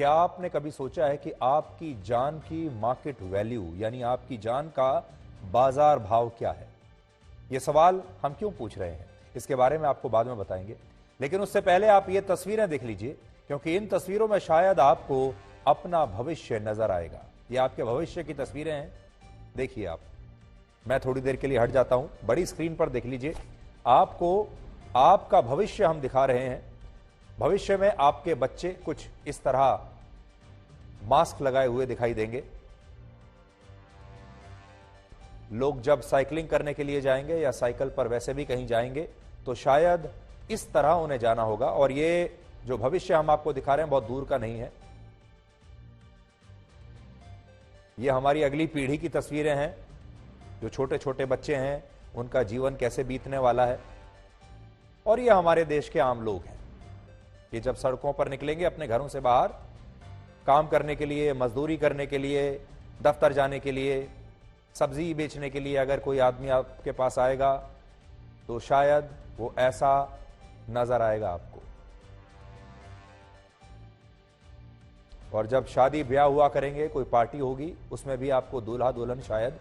क्या आपने कभी सोचा है कि आपकी जान की मार्केट वैल्यू यानी आपकी जान का बाजार भाव क्या है? यह सवाल हम क्यों पूछ रहे हैं, इसके बारे में आपको बाद में बताएंगे। लेकिन उससे पहले आप ये तस्वीरें देख लीजिए, क्योंकि इन तस्वीरों में शायद आपको अपना भविष्य नजर आएगा। ये आपके भविष्य की तस्वीरें हैं, देखिए आप। मैं थोड़ी देर के लिए हट जाता हूं, बड़ी स्क्रीन पर देख लीजिए। आपको आपका भविष्य हम दिखा रहे हैं। भविष्य में आपके बच्चे कुछ इस तरह मास्क लगाए हुए दिखाई देंगे। लोग जब साइकिलिंग करने के लिए जाएंगे या साइकिल पर वैसे भी कहीं जाएंगे तो शायद इस तरह उन्हें जाना होगा। और ये जो भविष्य हम आपको दिखा रहे हैं बहुत दूर का नहीं है। ये हमारी अगली पीढ़ी की तस्वीरें हैं। जो छोटे छोटे बच्चे हैं उनका जीवन कैसे बीतने वाला है। और ये हमारे देश के आम लोग हैं। ये जब सड़कों पर निकलेंगे अपने घरों से बाहर काम करने के लिए, मजदूरी करने के लिए, दफ्तर जाने के लिए, सब्जी बेचने के लिए अगर कोई आदमी आपके पास आएगा तो शायद वो ऐसा नजर आएगा आपको। और जब शादी ब्याह हुआ करेंगे, कोई पार्टी होगी, उसमें भी आपको दूल्हा दुल्हन शायद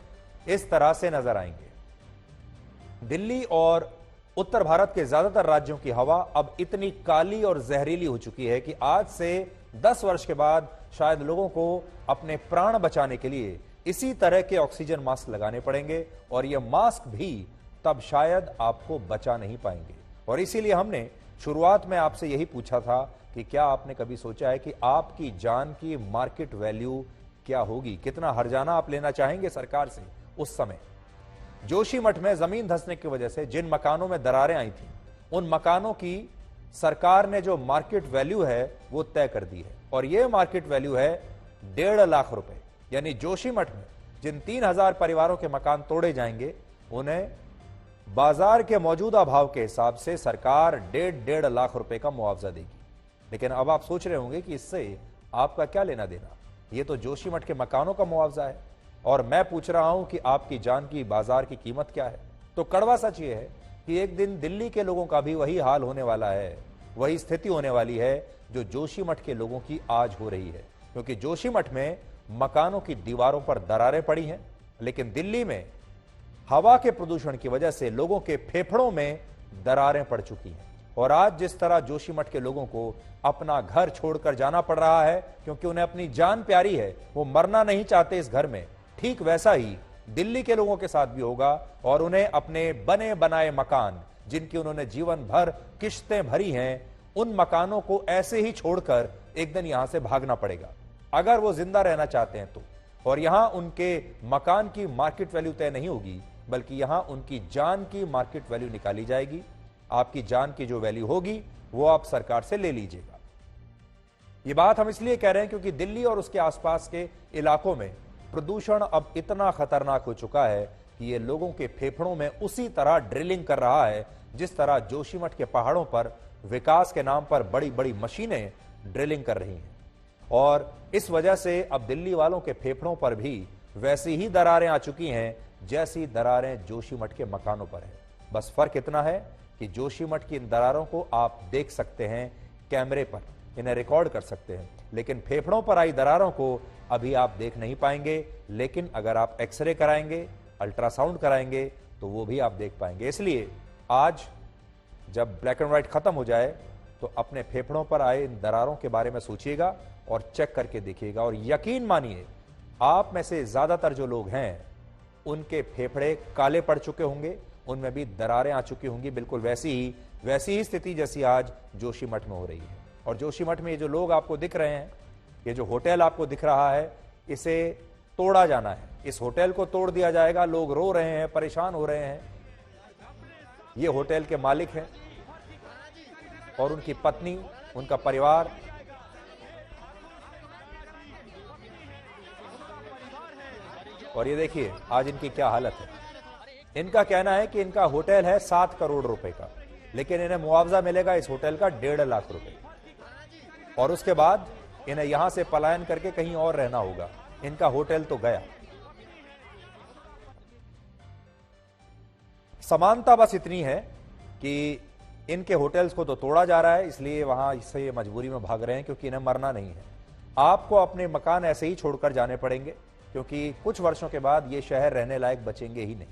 इस तरह से नजर आएंगे। दिल्ली और उत्तर भारत के ज्यादातर राज्यों की हवा अब इतनी काली और जहरीली हो चुकी है कि आज से 10 वर्ष के बाद शायद लोगों को अपने प्राण बचाने के लिए इसी तरह के ऑक्सीजन मास्क लगाने पड़ेंगे। और ये मास्क भी तब शायद आपको बचा नहीं पाएंगे। और इसीलिए हमने शुरुआत में आपसे यही पूछा था कि क्या आपने कभी सोचा है कि आपकी जान की मार्केट वैल्यू क्या होगी, कितना हर्जाना आप लेना चाहेंगे सरकार से। उस समय जोशीमठ में जमीन धंसने की वजह से जिन मकानों में दरारें आई थी, उन मकानों की सरकार ने जो मार्केट वैल्यू है वो तय कर दी है। और यह मार्केट वैल्यू है 1.5 लाख रुपए। यानी जोशीमठ में जिन 3000 परिवारों के मकान तोड़े जाएंगे, उन्हें बाजार के मौजूदा भाव के हिसाब से सरकार 1.5 लाख रुपए का मुआवजा देगी। लेकिन अब आप सोच रहे होंगे कि इससे आपका क्या लेना देना, ये तो जोशीमठ के मकानों का मुआवजा है। और मैं पूछ रहा हूं कि आपकी जान की बाजार की कीमत क्या है। तो कड़वा सच ये है कि एक दिन दिल्ली के लोगों का भी वही हाल होने वाला है, वही स्थिति होने वाली है जो जोशीमठ के लोगों की आज हो रही है। क्योंकि जोशीमठ में मकानों की दीवारों पर दरारें पड़ी हैं, लेकिन दिल्ली में हवा के प्रदूषण की वजह से लोगों के फेफड़ों में दरारें पड़ चुकी हैं। और आज जिस तरह जोशीमठ के लोगों को अपना घर छोड़कर जाना पड़ रहा है क्योंकि उन्हें अपनी जान प्यारी है, वो मरना नहीं चाहते इस घर में, ठीक वैसा ही दिल्ली के लोगों के साथ भी होगा। और उन्हें अपने बने बनाए मकान, जिनकी उन्होंने जीवन भर किश्तें भरी हैं, उन मकानों को ऐसे ही छोड़कर एक दिन यहां से भागना पड़ेगा अगर वो जिंदा रहना चाहते हैं तो। और यहां उनके मकान की मार्केट वैल्यू तय नहीं होगी, बल्कि यहां उनकी जान की मार्केट वैल्यू निकाली जाएगी। आपकी जान की जो वैल्यू होगी वो आप सरकार से ले लीजिएगा। ये बात हम इसलिए कह रहे हैं क्योंकि दिल्ली और उसके आसपास के इलाकों में प्रदूषण अब इतना खतरनाक हो चुका है कि ये लोगों के फेफड़ों में उसी तरह ड्रिलिंग कर रहा है जिस तरह जोशीमठ के पहाड़ों पर विकास के नाम पर बड़ी बड़ी मशीनें ड्रिलिंग कर रही हैं। और इस वजह से अब दिल्ली वालों के फेफड़ों पर भी वैसी ही दरारें आ चुकी हैं जैसी दरारें जोशीमठ के मकानों पर है। बस फर्क इतना है कि जोशीमठ की इन दरारों को आप देख सकते हैं कैमरे पर, इन्हें रिकॉर्ड कर सकते हैं, लेकिन फेफड़ों पर आई दरारों को अभी आप देख नहीं पाएंगे। लेकिन अगर आप एक्सरे कराएंगे, अल्ट्रासाउंड कराएंगे तो वो भी आप देख पाएंगे। इसलिए आज जब ब्लैक एंड व्हाइट खत्म हो जाए तो अपने फेफड़ों पर आए इन दरारों के बारे में सोचिएगा और चेक करके देखिएगा। और यकीन मानिए, आप में से ज्यादातर जो लोग हैं उनके फेफड़े काले पड़ चुके होंगे, उनमें भी दरारें आ चुकी होंगी, बिल्कुल वैसी ही स्थिति जैसी आज जोशीमठ में हो रही है। और जोशीमठ में ये जो लोग आपको दिख रहे हैं, ये जो होटल आपको दिख रहा है, इसे तोड़ा जाना है। इस होटल को तोड़ दिया जाएगा। लोग रो रहे हैं, परेशान हो रहे हैं। ये होटल के मालिक हैं और उनकी पत्नी, उनका परिवार। और ये देखिए आज इनकी क्या हालत है। इनका कहना है कि इनका होटल है 7 करोड़ रुपए का, लेकिन इन्हें मुआवजा मिलेगा इस होटल का 1.5 लाख रुपए। और उसके बाद इन्हें यहां से पलायन करके कहीं और रहना होगा। इनका होटल तो गया। समानता बस इतनी है कि इनके होटल्स को तो तोड़ा जा रहा है, इसलिए वहां से मजबूरी में भाग रहे हैं क्योंकि इन्हें मरना नहीं है। आपको अपने मकान ऐसे ही छोड़कर जाने पड़ेंगे, क्योंकि कुछ वर्षों के बाद ये शहर रहने लायक बचेंगे ही नहीं।